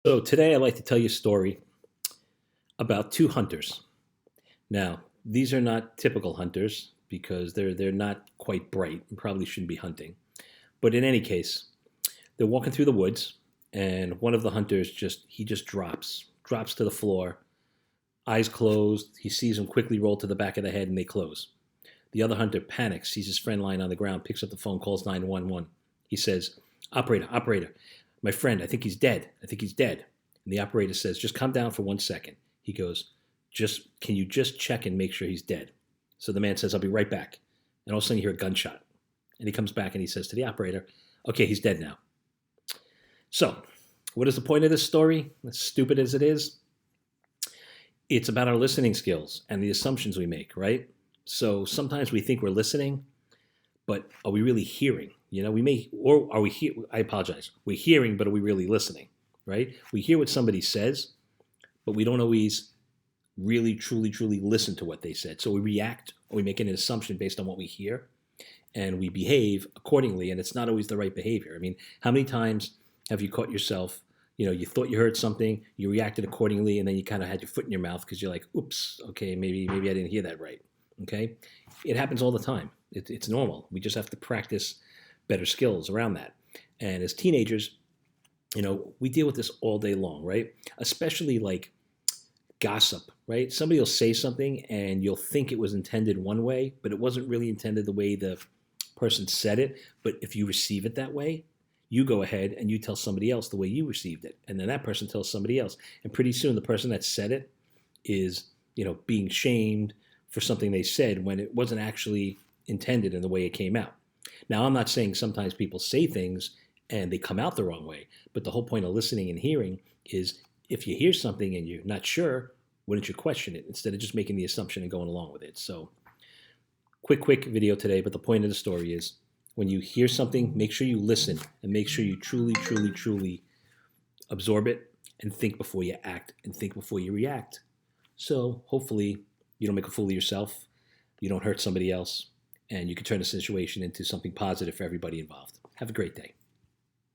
So today I'd like to tell you a story about two hunters. Now, these are not typical hunters because they're not quite bright and probably shouldn't be hunting. But in any case, they're walking through the woods and one of the hunters just drops to the floor, eyes closed. He sees him quickly roll to the back of the head and they close. The other hunter panics, sees his friend lying on the ground, picks up the phone, calls 911. He says, Operator, my friend, I think he's dead. I think he's dead. And the operator says, just calm down for 1 second. He goes, can you just check and make sure he's dead? So the man says, I'll be right back. And all of a sudden you hear a gunshot. And he comes back and he says to the operator, okay, he's dead now. So what is the point of this story? As stupid as it is, it's about our listening skills and the assumptions we make, right? So sometimes we think we're listening, but are we really hearing? Or are we I apologize. We're hearing, but are we really listening, right? We hear what somebody says, but we don't always really, truly listen to what they said. So we react, or we make an assumption based on what we hear, and we behave accordingly, and it's not always the right behavior. I mean, how many times have you caught yourself, you thought you heard something, you reacted accordingly, and then you kind of had your foot in your mouth because you're like, oops, okay, maybe I didn't hear that right, okay? It happens all the time. It's normal. We just have to practice better skills around that. And as teenagers, we deal with this all day long, right? Especially like gossip, right? Somebody will say something and you'll think it was intended one way, but it wasn't really intended the way the person said it. But if you receive it that way, you go ahead and you tell somebody else the way you received it. And then that person tells somebody else. And pretty soon the person that said it is, being shamed for something they said when it wasn't actually intended in the way it came out. Now, I'm not saying sometimes people say things and they come out the wrong way, but the whole point of listening and hearing is if you hear something and you're not sure, wouldn't you question it instead of just making the assumption and going along with it? So quick video today, but the point of the story is when you hear something, make sure you listen and make sure you truly absorb it and think before you act and think before you react. So hopefully you don't make a fool of yourself, you don't hurt somebody else, and you can turn the situation into something positive for everybody involved. Have a great day.